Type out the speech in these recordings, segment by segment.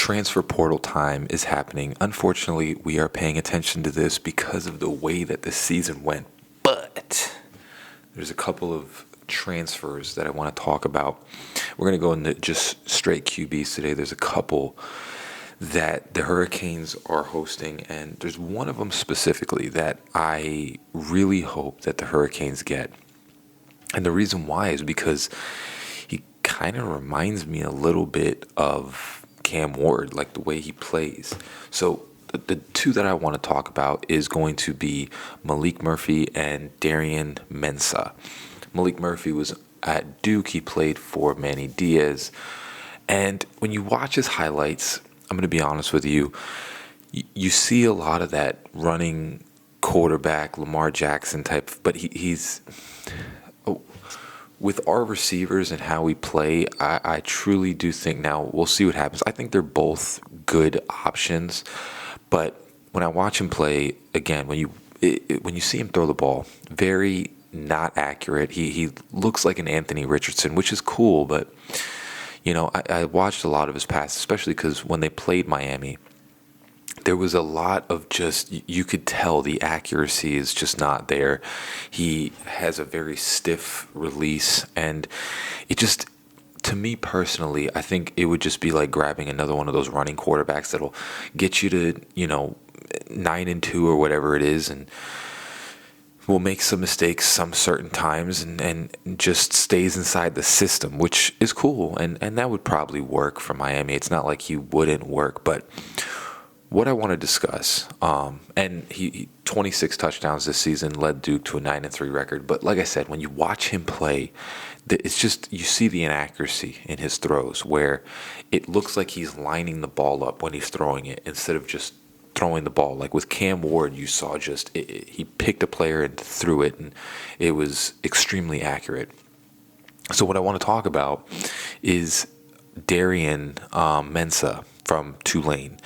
transfer portal time is happening. Unfortunately, we are paying attention to this because of the way that the season went. But there's a couple of transfers that I want to talk about. We're going to go into just straight QBs today. There's a couple that the Hurricanes are hosting, and there's one of them specifically that I really hope that the Hurricanes get. And the reason why is because he kind of reminds me a little bit of Cam Ward, like the way he plays. So the two that I want to talk about is going to be Malik Murphy and Dorian Mensah. Malik Murphy was at Duke. He played for Manny Diaz. And when you watch his highlights, I'm going to be honest with you, you see a lot of that running quarterback, Lamar Jackson type, but he's with our receivers and how we play, I truly do think now we'll see what happens. I think they're both good options, but when I watch him play, again, when you see him throw the ball, very not accurate. He looks like an Anthony Richardson, which is cool, but I watched a lot of his passes, especially because when they played Miami, there was a lot of just, you could tell the accuracy is just not there. He has a very stiff release, and it just, to me personally, I think it would just be like grabbing another one of those running quarterbacks that'll get you to, 9-2 or whatever it is, and will make some mistakes some certain times and just stays inside the system, which is cool. And that would probably work for Miami. It's not like he wouldn't work, but what I want to discuss, and he 26 touchdowns this season, led Duke to a 9-3 record. But like I said, when you watch him play, it's just, you see the inaccuracy in his throws where it looks like he's lining the ball up when he's throwing it instead of just throwing the ball. Like with Cam Ward, you saw just, he picked a player and threw it, and it was extremely accurate. So what I want to talk about is Dorian Mensah from Tulane.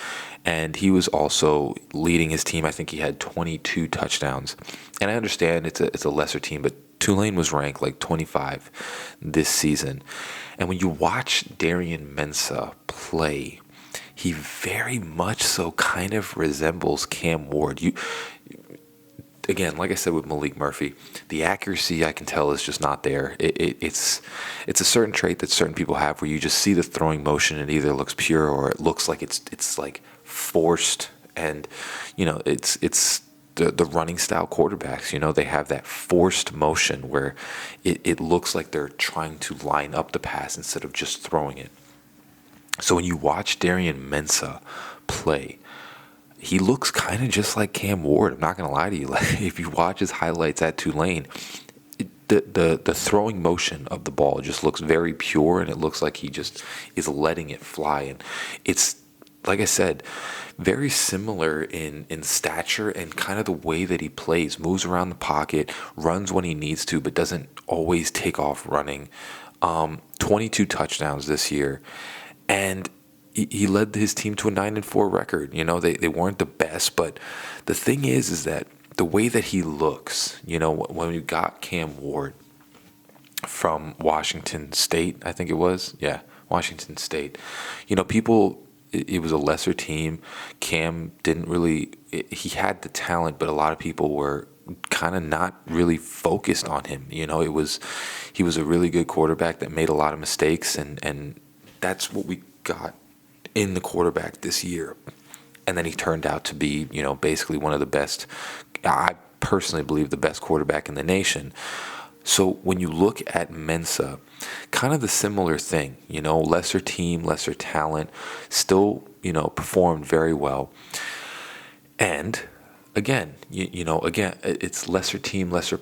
And he was also leading his team. I think he had 22 touchdowns. And I understand it's a lesser team, but Tulane was ranked like 25 this season. And when you watch Dorian Mensah play, he very much so kind of resembles Cam Ward. Again, like I said with Malik Murphy, the accuracy I can tell is just not there. It's a certain trait that certain people have where you just see the throwing motion and it either looks pure or it looks like it's like forced, and it's the running style quarterbacks. They have that forced motion where it looks like they're trying to line up the pass instead of just throwing it. So when you watch Dorian Mensah play, he looks kind of just like Cam Ward. I'm not going to lie to you. Like, if you watch his highlights at Tulane, the throwing motion of the ball just looks very pure, and it looks like he just is letting it fly. And it's, like I said, very similar in stature and kind of the way that he plays. Moves around the pocket, runs when he needs to, but doesn't always take off running. 22 touchdowns this year. And he led his team to a 9-4 record. They weren't the best, but the thing is that the way that he looks, when we got Cam Ward from Washington State, I think it was, Washington State. People, it was a lesser team. Cam didn't really, he had the talent, but a lot of people were kind of not really focused on him. He was a really good quarterback that made a lot of mistakes, and that's what we got in the quarterback this year. And then he turned out to be, basically one of the best, I personally believe the best quarterback in the nation. So when you look at Mensah, kind of the similar thing, lesser team, lesser talent, still, performed very well. And again, it's lesser team, lesser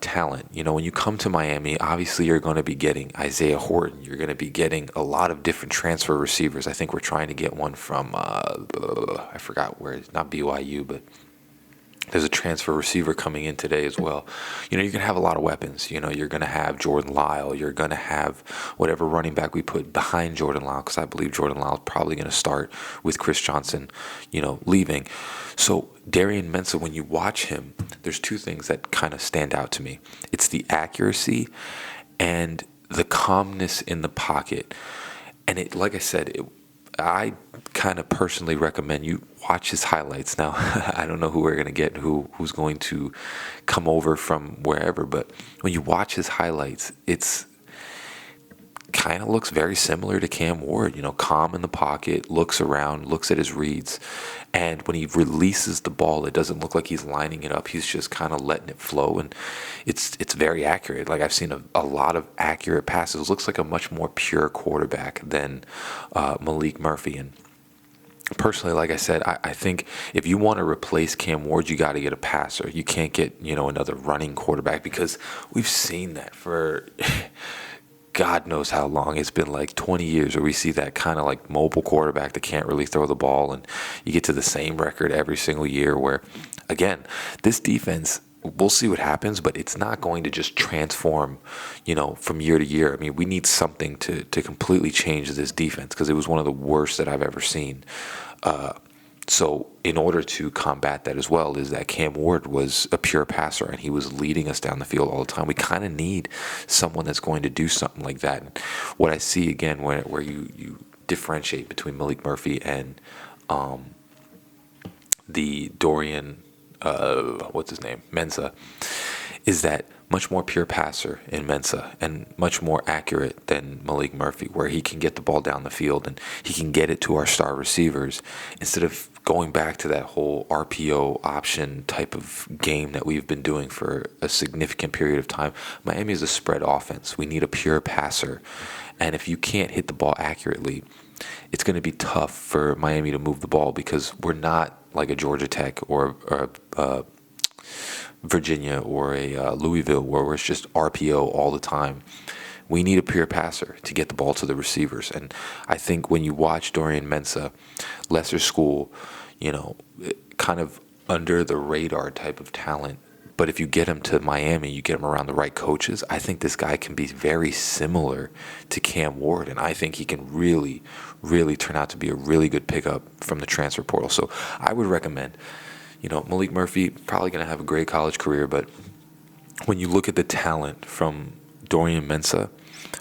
talent. When you come to Miami, obviously you're going to be getting Isaiah Horton. You're going to be getting a lot of different transfer receivers. I think we're trying to get one from, I forgot where, not BYU, but there's a transfer receiver coming in today as well. You're going to have a lot of weapons. You're going to have Jordan Lyle. You're going to have whatever running back we put behind Jordan Lyle, because I believe Jordan Lyle is probably going to start with Chris Johnson, leaving. So Dorian Mensah, when you watch him, there's two things that kind of stand out to me. It's the accuracy and the calmness in the pocket. And it, like I said, I kind of personally recommend you watch his highlights. Now, I don't know who we're going to get, who's going to come over from wherever, but when you watch his highlights, it's kind of looks very similar to Cam Ward, calm in the pocket, looks around, looks at his reads. And when he releases the ball, it doesn't look like he's lining it up. He's just kind of letting it flow. And it's very accurate. Like I've seen a lot of accurate passes. It looks like a much more pure quarterback than Malik Murphy. And personally, like I said, I think if you want to replace Cam Ward, you got to get a passer. You can't get, another running quarterback, because we've seen that for God knows how long. It's been like 20 years where we see that kind of like mobile quarterback that can't really throw the ball, and you get to the same record every single year where, again, this defense, we'll see what happens, but it's not going to just transform, from year to year. I mean, we need something to completely change this defense, because it was one of the worst that I've ever seen. So in order to combat that as well, is that Cam Ward was a pure passer and he was leading us down the field all the time. We kind of need someone that's going to do something like that. And what I see again, where you differentiate between Malik Murphy and the Dorian, what's his name, Mensa, is that much more pure passer in Mensa and much more accurate than Malik Murphy, where he can get the ball down the field and he can get it to our star receivers instead of going back to that whole RPO option type of game that we've been doing for a significant period of time. Miami is a spread offense. We need a pure passer. And if you can't hit the ball accurately, it's going to be tough for Miami to move the ball, because we're not like a Georgia Tech or Virginia or a Louisville, where it's just RPO all the time. We need a pure passer to get the ball to the receivers. And I think when you watch Dorian Mensa, lesser school, kind of under the radar type of talent, but if you get him to Miami, you get him around the right coaches, I think this guy can be very similar to Cam Ward, and I think he can really, really turn out to be a really good pickup from the transfer portal. So I would recommend, Malik Murphy, probably going to have a great college career, but when you look at the talent from Dorian Mensa,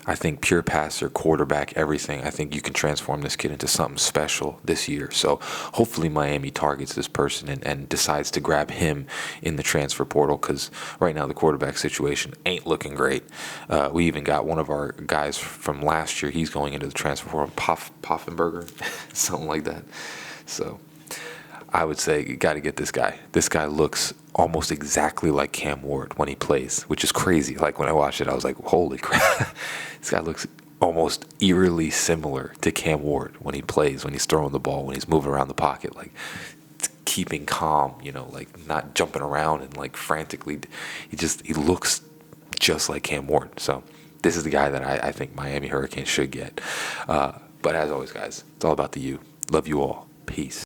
I think pure passer, quarterback, everything, I think you can transform this kid into something special this year. So hopefully Miami targets this person and decides to grab him in the transfer portal, because right now the quarterback situation ain't looking great. We even got one of our guys from last year. He's going into the transfer portal, Poffenberger, something like that. So I would say you got to get this guy. This guy looks almost exactly like Cam Ward when he plays, which is crazy. Like when I watched it, I was like, holy crap. This guy looks almost eerily similar to Cam Ward when he plays, when he's throwing the ball, when he's moving around the pocket, like keeping calm, like not jumping around and like frantically. He looks just like Cam Ward. So this is the guy that I think Miami Hurricanes should get. But as always, guys, it's all about the U. Love you all. Peace.